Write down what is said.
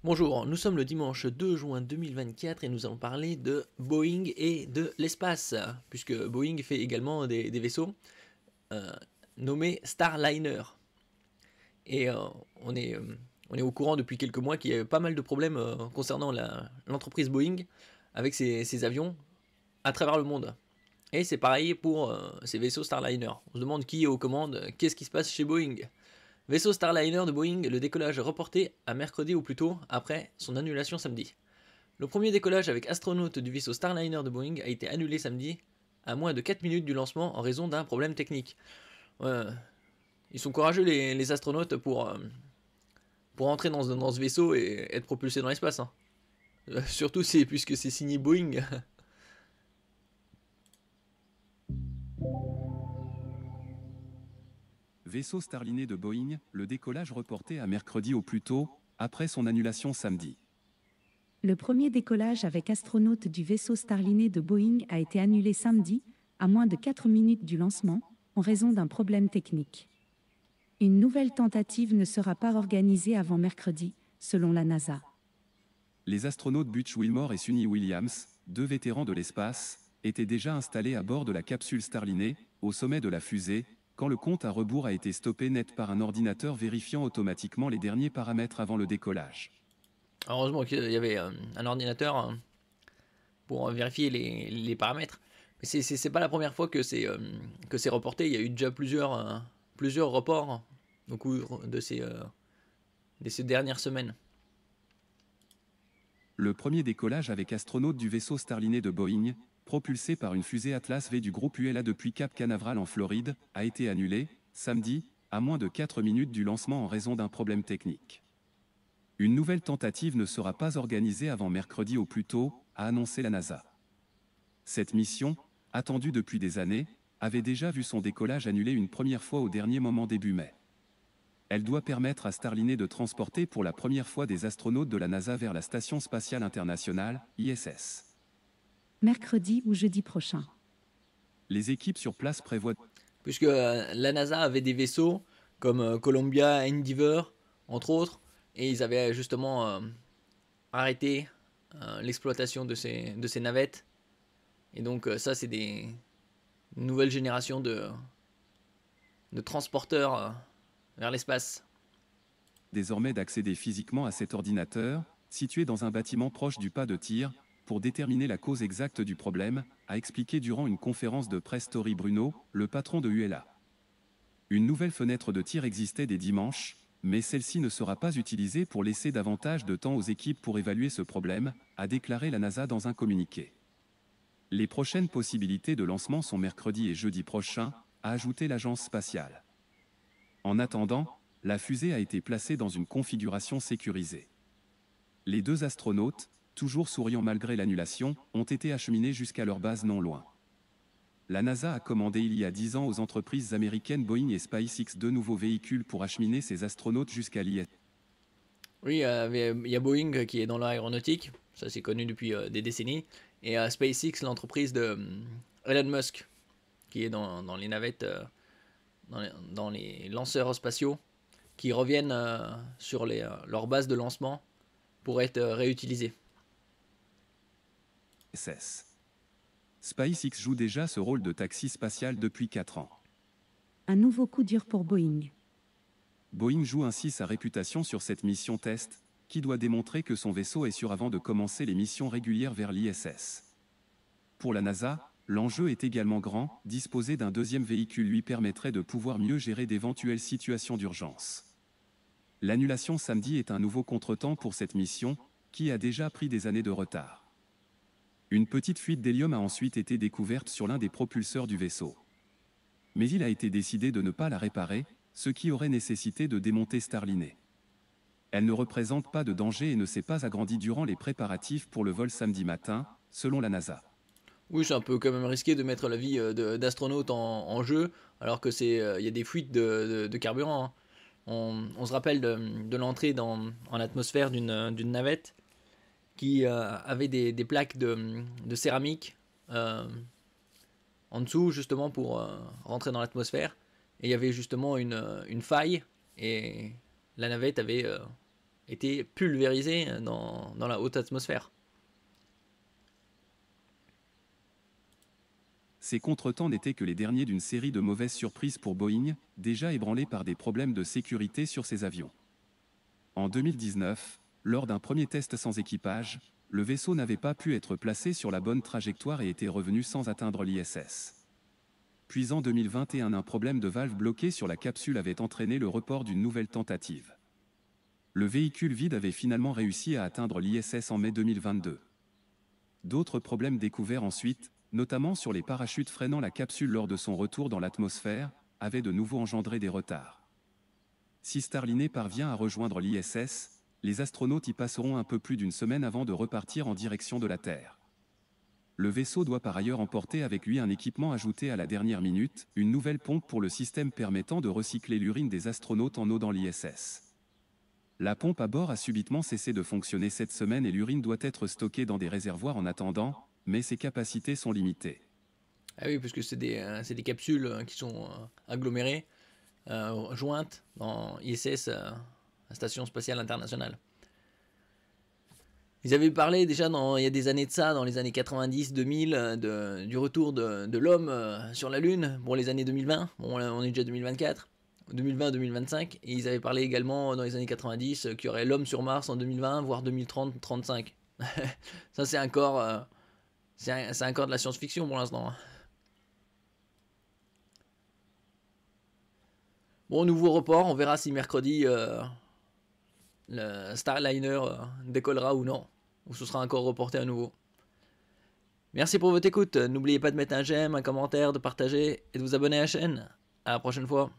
Bonjour, nous sommes le dimanche 2 juin 2024 et nous allons parler de Boeing et de l'espace, puisque Boeing fait également des vaisseaux euh, nommés Starliner. Et on est au courant depuis quelques mois qu'il y a pas mal de problèmes concernant l'entreprise Boeing avec ses avions à travers le monde. Et c'est pareil pour ces vaisseaux Starliner. On se demande qui est aux commandes, qu'est-ce qui se passe chez Boeing. Vaisseau Starliner de Boeing, le décollage reporté à mercredi ou plus tôt après son annulation samedi. Le premier décollage avec astronautes du vaisseau Starliner de Boeing a été annulé samedi à moins de 4 minutes du lancement en raison d'un problème technique. Ouais, ils sont courageux les astronautes pour entrer dans ce vaisseau et être propulsés dans l'espace. Hein. Surtout puisque c'est signé Boeing. Vaisseau Starliner de Boeing, le décollage reporté à mercredi au plus tôt, après son annulation samedi. Le premier décollage avec astronautes du vaisseau Starliner de Boeing a été annulé samedi, à moins de 4 minutes du lancement, en raison d'un problème technique. Une nouvelle tentative ne sera pas organisée avant mercredi, selon la NASA. Les astronautes Butch Wilmore et Suni Williams, deux vétérans de l'espace, étaient déjà installés à bord de la capsule Starliner, au sommet de la fusée, quand le compte à rebours a été stoppé net par un ordinateur vérifiant automatiquement les derniers paramètres avant le décollage. Heureusement qu'il y avait un ordinateur pour vérifier les paramètres. Mais c'est pas la première fois que c'est reporté. Il y a eu déjà plusieurs reports au cours de ces dernières semaines. Le premier décollage avec astronautes du vaisseau Starliner de Boeing, propulsé par une fusée Atlas V du groupe ULA depuis Cap Canaveral en Floride, a été annulé, samedi, à moins de 4 minutes du lancement en raison d'un problème technique. Une nouvelle tentative ne sera pas organisée avant mercredi au plus tôt, a annoncé la NASA. Cette mission, attendue depuis des années, avait déjà vu son décollage annulé une première fois au dernier moment début mai. Elle doit permettre à Starliner de transporter pour la première fois des astronautes de la NASA vers la Station spatiale internationale, ISS. Mercredi ou jeudi prochain. Les équipes sur place prévoient... Puisque la NASA avait des vaisseaux comme Columbia, Endeavour, entre autres, et ils avaient justement arrêté l'exploitation de ces navettes. Et donc ça, c'est des nouvelles générations de transporteurs vers l'espace. désormais d'accéder physiquement à cet ordinateur, situé dans un bâtiment proche du pas de tir, pour déterminer la cause exacte du problème, a expliqué durant une conférence de presse Tory Bruno, le patron de ULA. Une nouvelle fenêtre de tir existait dès dimanche, mais celle-ci ne sera pas utilisée pour laisser davantage de temps aux équipes pour évaluer ce problème, a déclaré la NASA dans un communiqué. Les prochaines possibilités de lancement sont mercredi et jeudi prochain, a ajouté l'agence spatiale. En attendant, la fusée a été placée dans une configuration sécurisée. Les deux astronautes, toujours souriants malgré l'annulation, ont été acheminés jusqu'à leur base non loin. La NASA a commandé il y a 10 ans aux entreprises américaines Boeing et SpaceX deux nouveaux véhicules pour acheminer ces astronautes jusqu'à l'ISS. Oui, il y a Boeing qui est dans l'aéronautique, ça c'est connu depuis des décennies, et SpaceX, l'entreprise de Elon Musk, qui est dans les navettes, dans les lanceurs spatiaux, qui reviennent sur leur base de lancement pour être réutilisés. SpaceX joue déjà ce rôle de taxi spatial depuis 4 ans. Un nouveau coup dur pour Boeing. Boeing joue ainsi sa réputation sur cette mission test, qui doit démontrer que son vaisseau est sûr avant de commencer les missions régulières vers l'ISS. Pour la NASA, l'enjeu est également grand, disposer d'un deuxième véhicule lui permettrait de pouvoir mieux gérer d'éventuelles situations d'urgence. L'annulation samedi est un nouveau contretemps pour cette mission, qui a déjà pris des années de retard. Une petite fuite d'hélium a ensuite été découverte sur l'un des propulseurs du vaisseau. Mais il a été décidé de ne pas la réparer, ce qui aurait nécessité de démonter Starliner. Elle ne représente pas de danger et ne s'est pas agrandie durant les préparatifs pour le vol samedi matin, selon la NASA. Oui, c'est un peu quand même risqué de mettre la vie d'astronautes en jeu, alors que y a des fuites de carburant. Hein. On se rappelle de l'entrée en atmosphère d'une navette qui avait des plaques de céramique en dessous, justement, pour rentrer dans l'atmosphère. Et il y avait justement une faille, et la navette avait été pulvérisé dans la haute atmosphère. Ces contretemps n'étaient que les derniers d'une série de mauvaises surprises pour Boeing, déjà ébranlé par des problèmes de sécurité sur ses avions. En 2019, lors d'un premier test sans équipage, le vaisseau n'avait pas pu être placé sur la bonne trajectoire et était revenu sans atteindre l'ISS. Puis en 2021, un problème de valve bloquée sur la capsule avait entraîné le report d'une nouvelle tentative. Le véhicule vide avait finalement réussi à atteindre l'ISS en mai 2022. D'autres problèmes découverts ensuite, notamment sur les parachutes freinant la capsule lors de son retour dans l'atmosphère, avaient de nouveau engendré des retards. Si Starliner parvient à rejoindre l'ISS, les astronautes y passeront un peu plus d'une semaine avant de repartir en direction de la Terre. Le vaisseau doit par ailleurs emporter avec lui un équipement ajouté à la dernière minute, une nouvelle pompe pour le système permettant de recycler l'urine des astronautes en eau dans l'ISS. La pompe à bord a subitement cessé de fonctionner cette semaine et l'urine doit être stockée dans des réservoirs en attendant, mais ses capacités sont limitées. Ah oui, parce que c'est des capsules qui sont agglomérées, jointes dans ISS, la Station Spatiale Internationale. Ils avaient parlé déjà il y a des années de ça, dans les années 90-2000, du retour de l'homme sur la Lune pour les années 2020. Bon, là, on est déjà 2024, 2020-2025. Et ils avaient parlé également dans les années 90 qu'il y aurait l'homme sur Mars en 2020, voire 2030-35. Ça, c'est encore, c'est encore de la science-fiction pour l'instant. Bon, nouveau report, on verra si mercredi le Starliner décollera ou non, ou ce sera encore reporté à nouveau. Merci pour votre écoute, n'oubliez pas de mettre un j'aime, un commentaire, de partager et de vous abonner à la chaîne. À la prochaine fois.